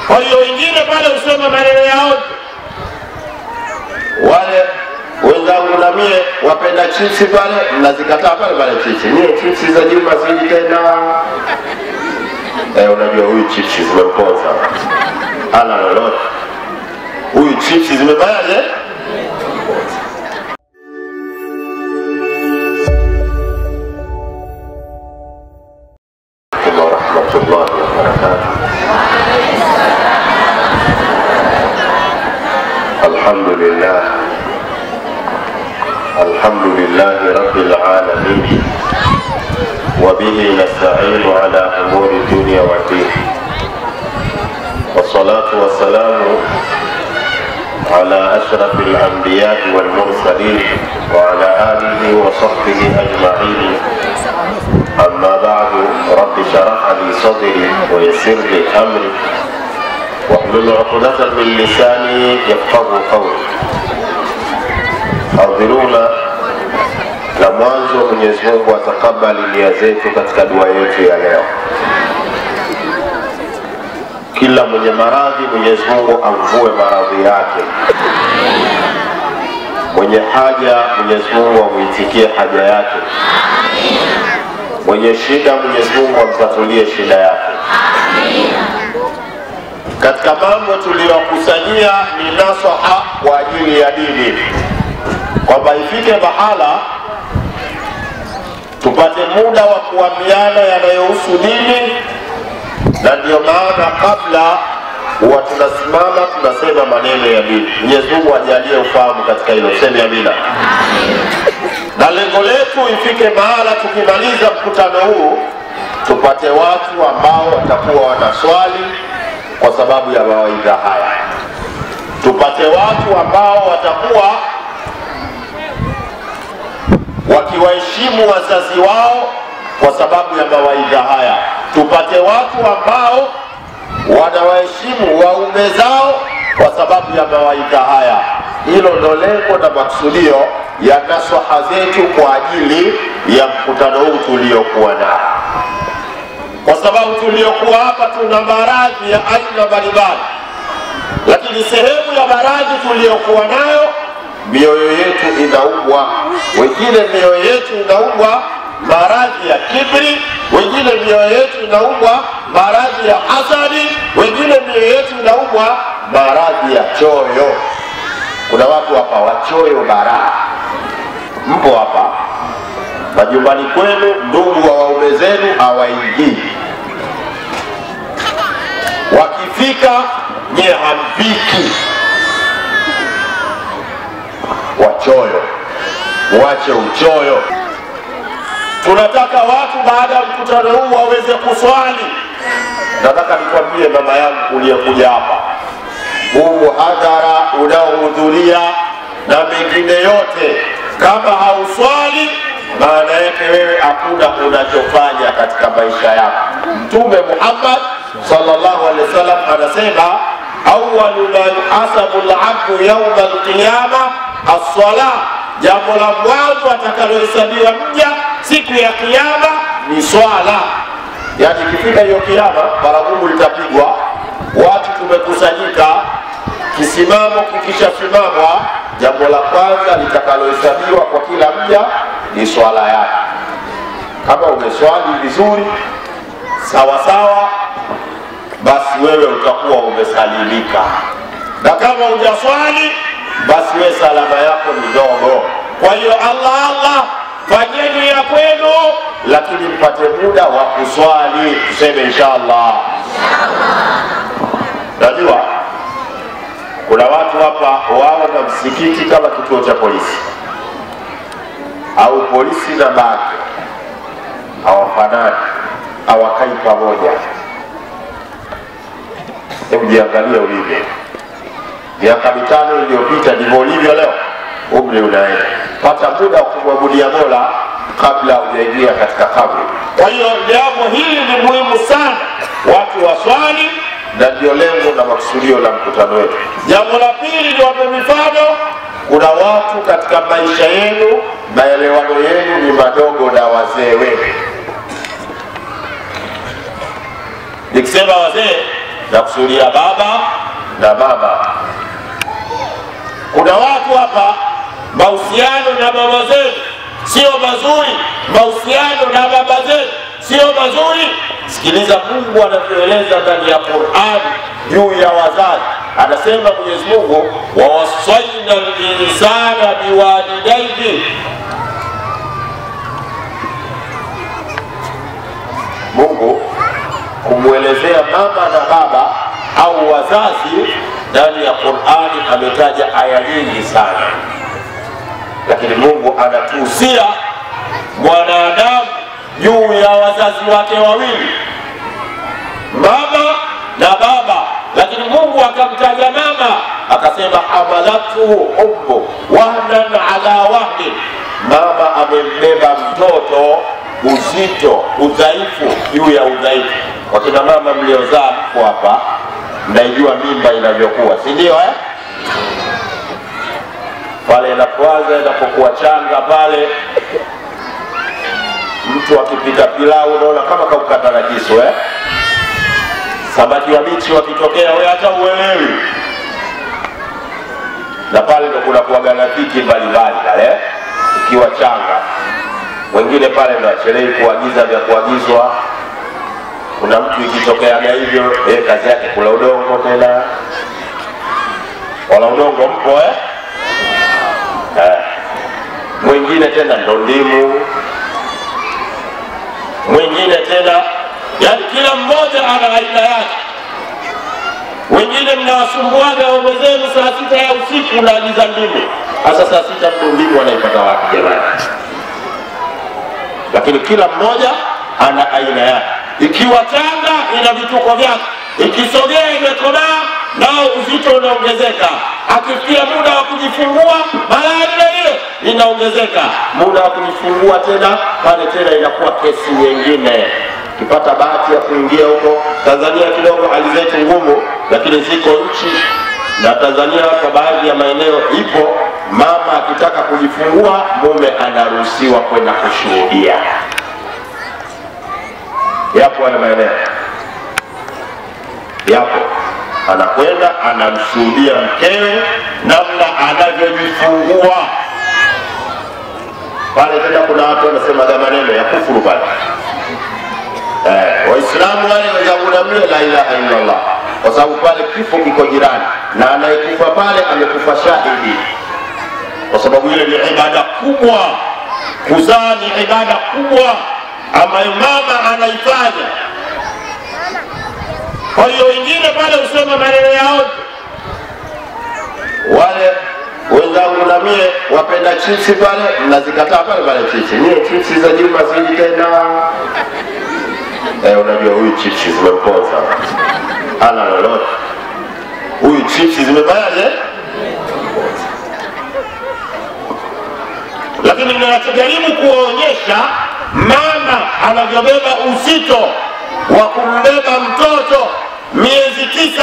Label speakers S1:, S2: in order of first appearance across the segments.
S1: Kwa hiyo wengine pale usema maneno yao. Wale wenzangu na mie wapenda chipsi pale, mnazikataa pale pale chipsi. Nye chipsi za Juma ziji tena. Unajua huyu chipsi zimemponza. Hana lolote. Huyu chipsi zimefanyaje? الحمد لله رب العالمين وبه نستعين على أمور الدنيا والدين والصلاة والسلام على أشرف الأنبياء والمرسلين وعلى آله وصحبه أجمعين. أما بعد، رب اشرح لي صدري ويسر لي أمري واحلل عقدة من لساني يفقهوا قولي. Hadhiruna, la mwanzo Mwenyezi Mungu atakabali nia zetu katika dua yetu ya leo. Kila mwenye maradhi Mwenyezi Mungu amvue maradhi yake. Mwenye haja Mwenyezi Mungu amuitikie haja yake. Mwenye shida Mwenyezi Mungu amtatulie shida yake. Katika mambo tuliyokusanyia ni nasaha kwa ajili ya dini, kwamba ifike mahala tupate muda wa kuambiana yanayohusu dini. Na ndio maana kabla huwa tunasimama tunasema maneno ya dini. Mwenyezi Mungu ajalie ufahamu katika hilo. Sema amina. Na lengo letu ifike mahala tukimaliza mkutano huu tupate watu ambao watakuwa wanaswali kwa sababu ya mawaidha haya. Tupate watu ambao watakuwa wakiwaheshimu wazazi wao kwa sababu ya mawaidha haya. Tupate watu ambao wanawaheshimu waume zao kwa sababu ya mawaidha haya. Hilo ndo lengo na maksudio ya nasaha zetu kwa ajili ya mkutano huu tuliokuwa nao. Kwa sababu tuliokuwa hapa tuna maradhi ya aina mbalimbali, lakini sehemu ya maradhi tuliokuwa nayo, mioyo yetu inaumwa. Wengine mioyo yetu inaumwa maradhi ya kibri, wengine mioyo yetu inaumwa maradhi ya hasadi, wengine mioyo yetu inaumwa maradhi ya choyo. Kuna watu hapa wachoyo bara. Mpo hapa majumbani kwenu, ndugu wa waume zenu hawaingii. Wakifika nye hampiki. Wachoyo, wache uchoyo. Tunataka watu baada ya mkutano huu waweze kuswali. Nataka nikwambie mama yangu uliyekuja hapa, huu muhadhara unaohudhuria na mengine yote, kama hauswali maana yake wewe hakuna unachofanya katika maisha yako. Mtume Muhammad sallallahu alaihi wasallam anasema, awwalu ma yuhasabu al-'abdu yawm al-qiyamah as-salah. Jambo la mwanzo atakalohesabiwa mja siku ya kiyama ni swala. Yani ikifika hiyo kiyama, baragumu litapigwa, watu tumekusanyika, kisimamo kikishasimamwa, jambo la kwanza litakalohesabiwa kwa kila mja ni swala yake. Kama umeswali vizuri sawa sawa, basi wewe utakuwa umesalimika, na kama hujaswali basi wewe salama yako ni ndogo. Kwa hiyo Allah fanyeni ya kwenu, lakini mpate muda wa kuswali. Tuseme inshallah. Najua kuna watu hapa wao na msikiti kama kituo cha polisi, au polisi na banki hawafanani, hawakai pamoja. Hebu jiangalia ulivyo. Miaka 5 iliyopita ndivyo ulivyo leo. Umri unaenda. Pata muda wa kumwabudia Mola kabla hujaingia katika kaburi. Kwa hiyo jambo hili ni muhimu sana, watu waswali, na ndio lengo na maksudio la mkutano wetu. Jambo la pili, ni wape mifano. Kuna watu katika maisha yenu, maelewano yenu ni madogo na wazee wenu. Nikisema wazee na kusudia baba na mama. Kuna watu hapa mahusiano na mama zetu sio mazuri, mahusiano na baba zetu sio mazuri. Sikiliza Mungu anavyoeleza ndani ya Qur'an juu ya wazazi. Anasema Mwenyezi Mungu, wa wasaina al-insana biwalidayhi. Mungu kumwelezea mama na baba au wazazi ndani ya Qur'ani ametaja aya nyingi sana, lakini Mungu anatuhusia mwanadamu juu ya wazazi wake wawili, mama na baba. Lakini Mungu akamtaja mama akasema hamalatu ummu wahnan ala wahnin, mama amembeba mtoto uzito, udhaifu juu ya udhaifu. Wakina mama mliozaa mko hapa mnaijua mimba inavyokuwa, si ndio Pale inapoanza inapokuwa changa pale, mtu akipika pilau unaona kama kaukata na kisu samaki wabichi wakitokea wewe hata uelewi. Na pale ndo kuna kuagana dhiki mbalimbali pale ikiwa changa. Wengine pale ndo achelewi kuagiza vya kuagizwa. Kuna mtu ikitokeaga hivyo kazi yake kula udongo tena. Wala udongo mpo mwingine tena ndo ndimu, mwingine tena, yani kila mmoja ana aina yake. Wengine mnawasumbuaga waume zenu saa 6 ya usiku unaagiza ndimu. Hasa saa 6 mtu ndimu anaipata wapi jamani? Lakini kila mmoja ana aina yake. Ikiwa changa ina vituko vyake, ikisogea imekomaa nao uzito unaongezeka. Akifikia muda wa kujifungua mara ile inaongezeka. Muda wa kujifungua tena pale tena inakuwa kesi nyingine. Kipata bahati ya kuingia huko Tanzania, kidogo hali zetu ngumu, lakini ziko nchi na Tanzania kwa baadhi ya maeneo ipo, mama akitaka kujifungua mume anaruhusiwa kwenda kushuhudia. Yapo ana maeneo yapo, anakwenda anamshuhudia mkewe namna anavyojifungua. Pale tena kuna watu wanasema maneno ya kufuru pale. Waislamu wale wajagunamia la ilaha illallah, kwa sababu pale kifo kiko jirani na anayekufa pale amekufa shahidi, kwa sababu ile ni ibada kubwa. Kuzaa ni ibada kubwa ambayo mama anaifanya. Kwa hiyo wengine pale usema maneno yao. Wale wenzangu na mie wapenda chipsi pale, mnazikataa pale chipsi. Nie chipsi za Juma ziji tena. Unajua huyu chipsi zimemponza, hana lolote. Huyu chipsi zimebayaje? Lakini ninachojaribu kuwaonyesha mama anavyobeba uzito wa kumbeba mtoto miezi 9.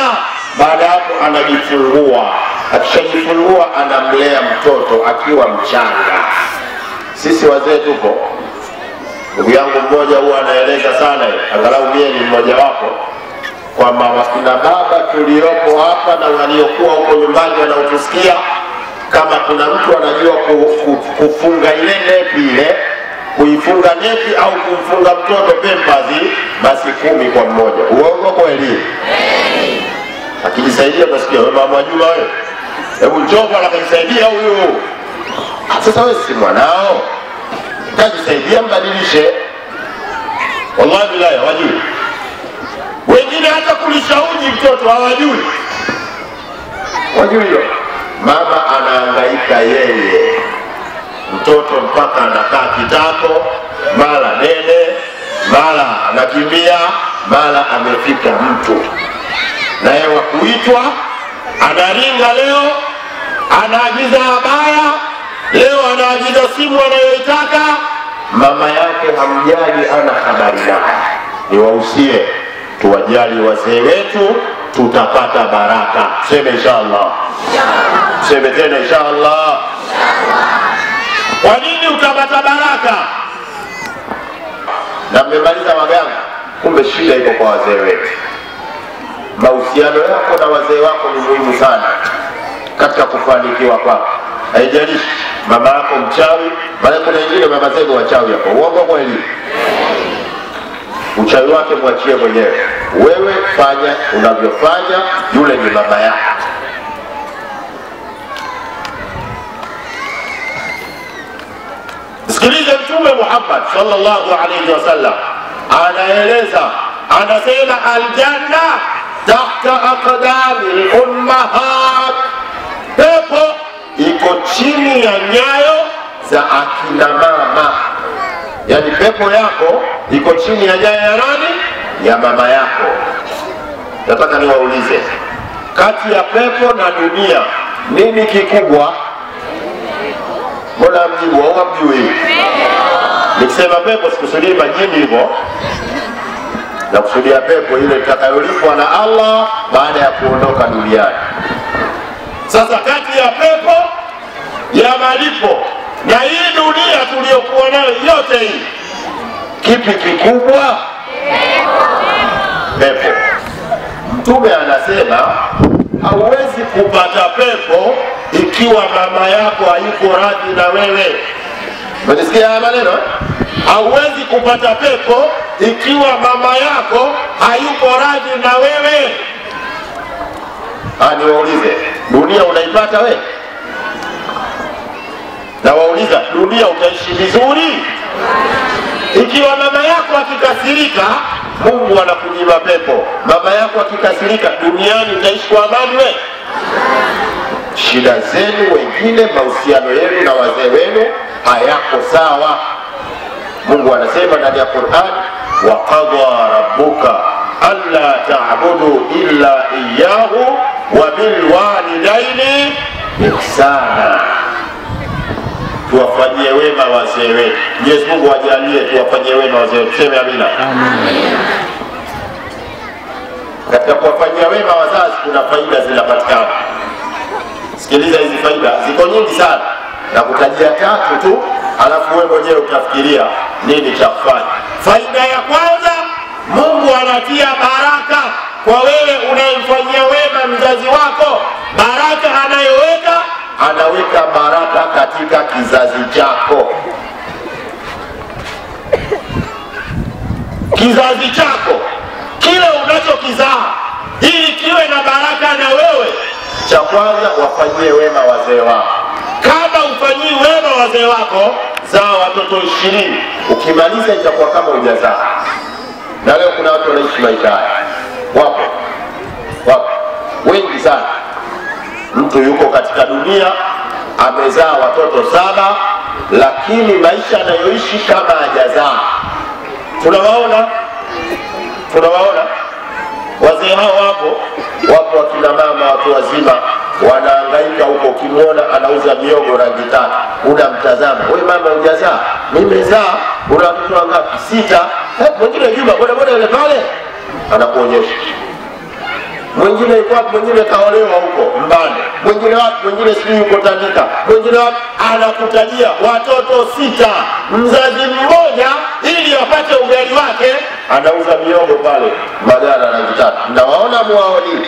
S1: Baada hapo anajifungua. Akishajifungua anamlea mtoto akiwa mchanga. Sisi wazee tupo. Ndugu yangu mmoja huwa anaeleza sana, angalau mie ni mmoja wapo, kwamba wakina baba tuliopo hapa na waliokuwa huko nyumbani wanaotusikia, kama kuna mtu anajua kufunga ile nepi ile, kuifunga nepi au kumfunga mtoto pempazi, basi 10 kwa mmoja. Uongo kweli? Akijisaidia nasikia wewe mama Juma wewe, hebu njoo bwana akajisaidia huyu. Sasa wewe si mwanao, tajisaidia mbadilishe. Wallahi billahi hawajui. Wengine hata kulisha uji mtoto hawajui. Wajui hiyo. Mama anahangaika yeye, mtoto mpaka anakaa kitako, mara nene, mara anakimbia, mara amefika mtu. Naye wa kuitwa anaringa leo, anaagiza habaya, leo anaagiza simu anayoitaka, mama yake hamjali, ana habari naye. Niwahusie tuwajali wazee wetu, tutapata baraka. Sema inshallah. Sema tena inshallah. Kwa nini utapata baraka? Na mmemaliza maganga, kumbe shida iko kwa wazee wetu. mahusiano yako na wazee wako ni muhimu sana katika kufanikiwa kwako. Haijalishi mama yako mchawi, maana kuna wengine mama zenu wachawi hapo. Uongo kweli? Uchawi wake mwachie mwenyewe. Wewe fanya unavyofanya, yule ni mama yako. Sikiliza Mtume Muhammad sallallahu alayhi wasallam anaeleza, anasema aljanna tahta aqdamil ummahat, pepo iko chini ya nyayo za akina mama. Yani pepo yako iko chini ya nyayo ya nani? Ya mama yako. Nataka niwaulize, kati ya pepo na dunia nini kikubwa? Mbona mjibu au mjui? Nikisema pepo sikusudii majini hivyo, na kusudia pepo ile itakayolipwa na Allah baada ya kuondoka duniani. Sasa kati ya pepo ya malipo na hii dunia tuliyokuwa nayo yote hii, kipi kikubwa? Pepo. Mtume anasema hauwezi kupata pepo ikiwa mama yako hayuko radhi na wewe. Mnasikia haya maneno? Hauwezi kupata pepo ikiwa mama yako hayuko radhi na wewe. Niwaulize, dunia unaipata wewe? Na wauliza, dunia utaishi vizuri? Ikiwa mama yako akikasirika, Mungu anakunyima pepo. Mama yako akikasirika, duniani utaishi kwa amani wewe? Shida zenu wengine, mahusiano yenu na wazee wenu hayako sawa. Mungu anasema ndani ya Qur'an, wa qadha rabbuka alla ta'budu illa iyyahu wa bil walidaini ihsana. Tuwafanyie wema wazee wetu. Mwenyezi Mungu ajalie tuwafanyie wema wazee wetu. Tuseme amina. Amen. Katika kuwafanyia wema wazazi kuna faida zinapatikana. Sikiliza hizi faida, ziko nyingi sana. Na kutajia 3 tu, alafu wewe mwenyewe utafikiria nini cha kufanya. Faida ya kwanza, Mungu anatia baraka kwa wewe unayemfanyia wema mzazi wako. Baraka anayoweka, anaweka baraka katika kizazi chako. Kizazi chako kile unachokizaa, ili kiwe na baraka na wewe, cha kwanza wafanyie wema wazee wako. Kama ufanyii wema wazee wako, zaa watoto 20, ukimaliza itakuwa kama hujazaa. Na leo kuna watu wanaishi maisha haya. Wapo wengi sana. Mtu yuko katika dunia amezaa watoto 7, lakini maisha anayoishi kama hajazaa. Tunawaona wazee hao. Wapo wakina mama, watu wazima wanahangaika huko. Ukimwona anauza miogo rangi 3, unamtazama, wewe mama hujazaa? Nimezaa. Una watoto wangapi? 6. Mwingine Juma boda yule pale anakuonyesha. Mwingine yuko wapi? Mwingine kaolewa huko Mbande. Mwingine wapi? Mwingine sijui yuko Tandika. Mwingine wapi? Anakutajia watoto 6, mzazi mmoja, ili apate ugali wake anauza miogo pale magara rangi 3. Mnawaona muwaoni?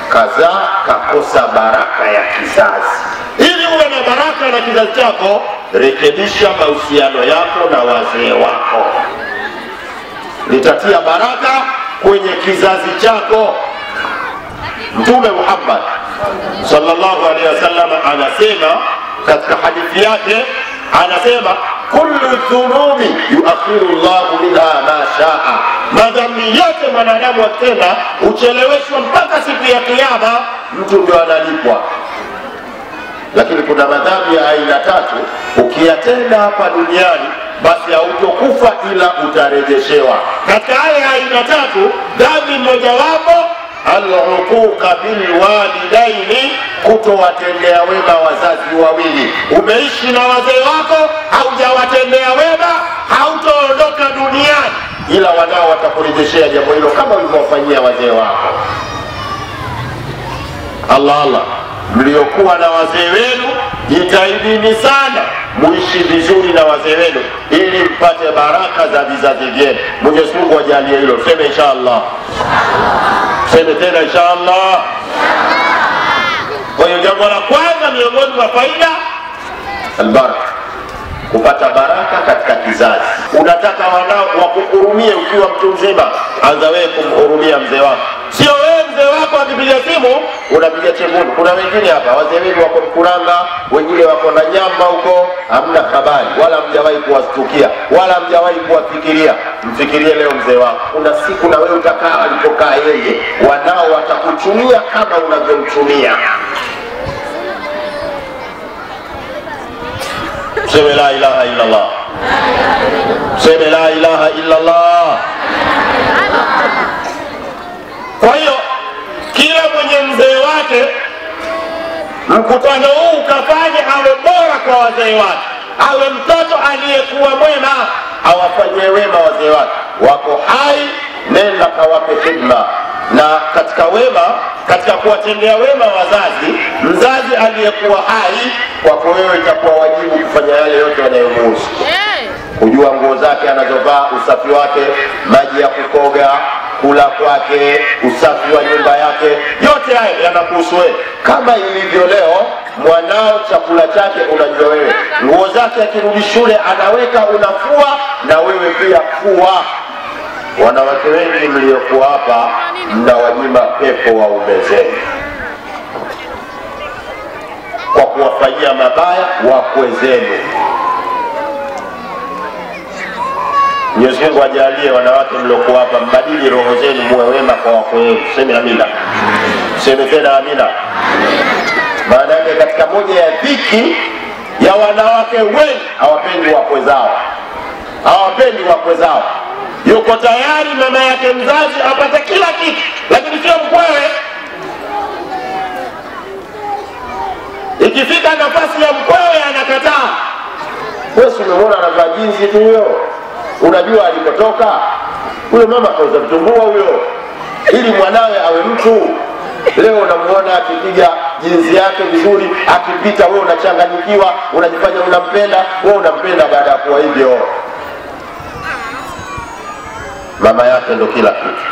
S1: Kazaa kakosa baraka ya kizazi. Ili uwe na baraka na kizazi chako, rekebisha mahusiano yako na wazee wako. Litatia baraka kwenye kizazi chako. Mtume Muhammad sallallahu alaihi wasallam anasema katika hadithi yake, anasema kullu dhunubi yuakhiru Allahu minha ma shaa. Madhambi yote mwanadamu akitenda ucheleweshwa mpaka siku ya kiyama, mtu ndio analipwa. Lakini kuna madhambi ya aina 3, ukiyatenda hapa duniani basi hautokufa ila utarejeshewa. Katika haya aina 3, dhambi mojawapo al-uquqa bil walidaini, kutowatendea wema wazazi wawili. Umeishi na wazee wako, haujawatendea wema, hautoondoka duniani ila wanao watakurejeshea jambo hilo kama ulivyowafanyia wazee wako. Allah, mliokuwa na wazee wenu jitahidini sana muishi vizuri na wazee wenu ili mpate baraka za vizazi vyenu. Mwenyezi Mungu ajalie hilo. Sema inshallah. Sema tena inshallah. Kwa hiyo jambo la kwanza miongoni mwa faida albaraka, kupata baraka katika kizazi. Unataka wanao wakuhurumie ukiwa mtu mzima, anza wewe kumhurumia mzee wako. Sio wewe mzee wako akipiga simu unapiga chembuni. Kuna wengine hapa wazee wenu wako Mkuranga, wengine wako na Nyamba huko, hamna habari wala mjawahi kuwastukia wala mjawahi kuwafikiria. Mfikirie leo mzee wako. Kuna siku na wewe utakaa alipokaa yeye, wanao watakutumia kama unavyomtumia. Sema la ilaha illa Allah. Sema la ilaha illa Allah. Kwa hiyo kila mwenye mzee wake, mkutano huu ukafanye awe bora kwa wazee wake, awe mtoto aliyekuwa mwema, awafanyie wema wazee wake. Wako hai, nenda kawape khidma. Na katika wema, katika kuwatendea wema wazazi, mzazi aliyekuwa hai, kwako wewe itakuwa wajibu kufanya yale yote yanayomhusu. Kujua nguo zake anazovaa, usafi wake, maji ya kukoga, kula kwake, usafi wa nyumba yake, yote haya yanakuhusu wewe. Kama ilivyo leo, mwanao chakula chake unajua wewe, nguo zake akirudi shule anaweka, unafua, na wewe pia fua. Wanawake wengi mliokuwa hapa mnawanyima pepo waume zenu kwa kuwafanyia mabaya wakwe zenu. Mwenyezi Mungu ajalie wanawake mliokuwa hapa mbadili roho zenu, muwe wema kwa wakwe wenu. Sema amina. Sema tena amina. Maana yake katika moja ya dhiki ya wanawake wengi, hawapendi wakwe zao, hawapendi wakwe zao. Yuko tayari mama yake mzazi apate kila kitu, lakini sio mkwewe. Ikifika nafasi ya mkwewe anakataa. Wewe unaona anavaa jinsi tu huyo, unajua alikotoka huyo mama, kauza vitumbua huyo ili mwanawe awe mtu. Leo unamuona akipiga jinsi yake vizuri, akipita wewe unachanganyikiwa, unajifanya unampenda. Wewe unampenda baada ya kuwa hivyo. Mama yake ndo kila kitu.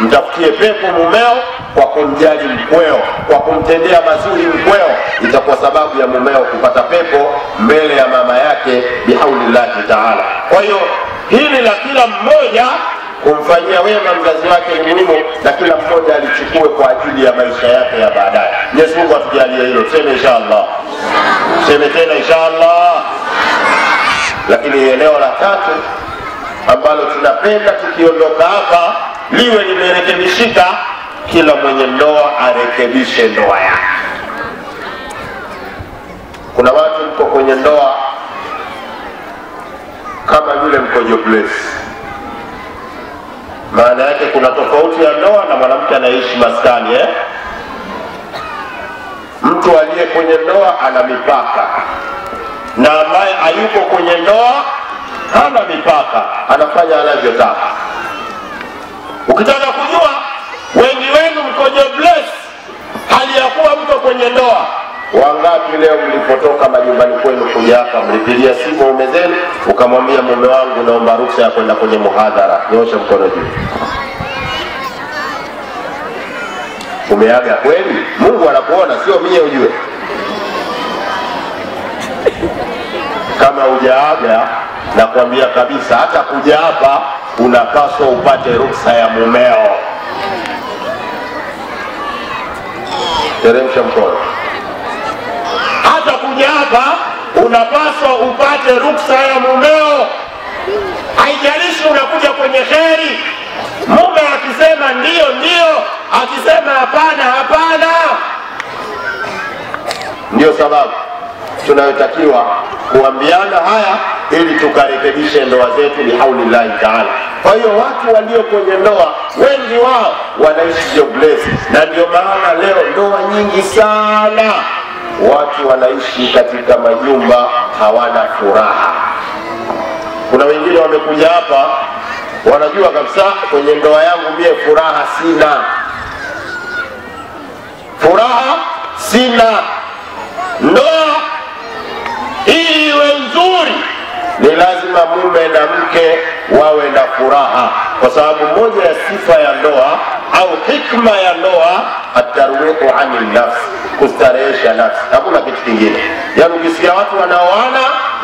S1: Mtafutie pepo mumeo kwa kumjali mkweo, kwa kumtendea mazuri mkweo, itakuwa sababu ya mumeo kupata pepo mbele ya mama yake bihaulillahi ta'ala. Kwa hiyo hili la kila mmoja kumfanyia wema mzazi wake ni muhimu, na kila mmoja alichukue kwa ajili ya maisha yake ya baadaye. Mwenyezi Mungu atujalie hilo. Sema inshallah. Sema tena inshallah. Lakini eneo la tatu ambalo tunapenda tukiondoka hapa liwe limerekebishika, kila mwenye ndoa arekebishe ndoa yake. Kuna watu mko kwenye ndoa kama vile mko jobless. Maana yake kuna tofauti ya ndoa na mwanamke anaishi maskani. Mtu aliye kwenye ndoa ana mipaka, na ambaye hayuko kwenye ndoa hana mipaka, anafanya anavyotaka. Ukitaka kujua wengi wenu mko jobless hali ya kuwa mko kwenye ndoa, wangapi leo mlipotoka majumbani kwenu kuja hapa mlipigia simu mume zenu ukamwambia mume wangu naomba ruhusa ya kwenda kwenye muhadhara? Nyosha mkono juu. Umeaga kweli? Mungu anakuona, sio mie ujue. Kama hujaaga nakwambia kabisa, hata kuja hapa unapaswa upate ruhusa ya mumeo. Teremsha mkono. Hata kuja hapa unapaswa upate ruhusa ya mumeo. Haijalishi unakuja kwenye kheri, mume akisema ndio ndio, akisema hapana hapana. Ndio sababu tunayotakiwa kuambiana haya ili tukarekebishe ndoa zetu bihaulillahi ta'ala. Kwa hiyo watu walio kwenye ndoa wengi wao wanaishi jobless, na ndio maana leo ndoa nyingi sana watu wanaishi katika majumba hawana furaha. Kuna wengine wamekuja hapa wanajua kabisa kwenye ndoa yangu mie furaha sina, furaha sina. Ndoa ni lazima mume na mke wawe na furaha, kwa sababu moja ya sifa ya ndoa au hikma ya ndoa at-tarwiqu 'anil nafs, kustarehesha nafsi. Hakuna kitu kingine. Yaani ukisikia watu wanaoana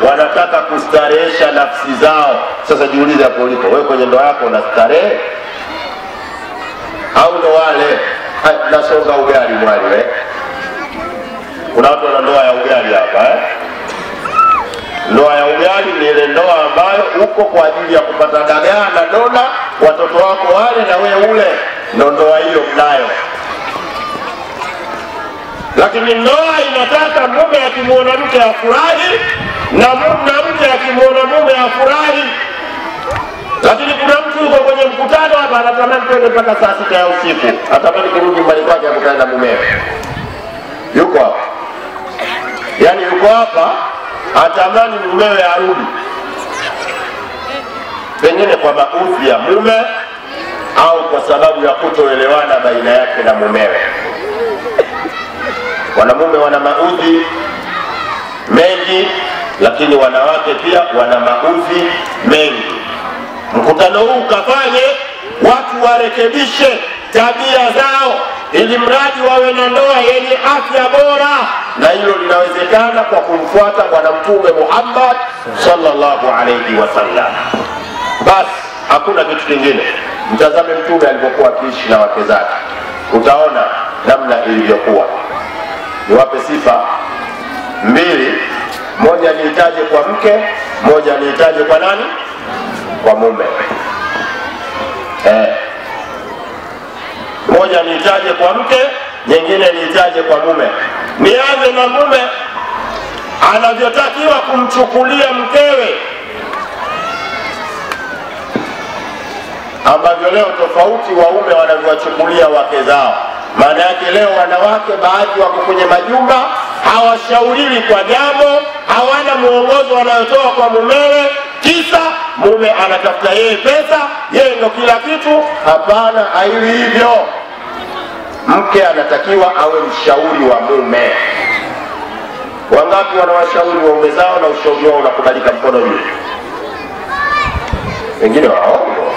S1: wanataka kustarehesha nafsi zao. Sasa jiulize hapo ulipo, wewe kwenye ndoa yako unastarehe au ndo wale nasonga ugali mwali wewe? Kuna watu wana ndoa ya ugali hapa Ndoa ya ugali ni ile ndoa ambayo uko kwa ajili ya kupata dagaa na dona, watoto wako wale na wewe ule, ndo ndoa hiyo mnayo. Lakini ndoa inataka mume akimuona mke afurahi na mke akimuona mume afurahi. Lakini kuna mtu yuko kwenye mkutano hapa anatamani kwenda mpaka saa 6 ya usiku, atamani kurudi nyumbani kwake akutane na mumewe. Yuko hapa. Yaani yuko hapa atamani mumewe arudi, pengine kwa maudhi ya mume au kwa sababu ya kutoelewana baina yake na mumewe. Wanamume wana maudhi mengi, lakini wanawake pia wana maudhi mengi. Mkutano huu kafanye watu warekebishe tabia zao ili mradi wawe na ndoa yenye afya bora, na hilo linawezekana kwa kumfuata Bwana Mtume Muhammad sallallahu alayhi wasallam. Basi hakuna kitu kingine. Mtazame Mtume alipokuwa akiishi na wake zake, utaona namna ilivyokuwa. Niwape sifa mbili, moja niitaje kwa mke, moja niitaje kwa nani? Kwa mume. Moja niitaje kwa mke, nyingine niitaje kwa mume. Nianze na mume anavyotakiwa kumchukulia mkewe, ambavyo leo tofauti waume wanavyowachukulia wake zao. Maana yake leo wanawake baadhi wako kwenye majumba, hawashauriwi kwa jambo, hawana muongozo wanayotoa kwa mumewe, kisa mume anatafuta yeye pesa, yeye ndo kila kitu. Hapana, haiwi hivyo. Mke anatakiwa awe mshauri wa mume. Wangapi wanawashauri waume zao na ushauri wao unakubalika mkono juu? Wengine waongo.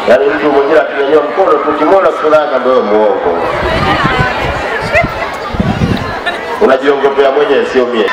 S1: Yaani mtu mwingine akinyanyua mkono tukimwona sura yake ndio muongo. Unajiongopea mwenyewe, sio mie.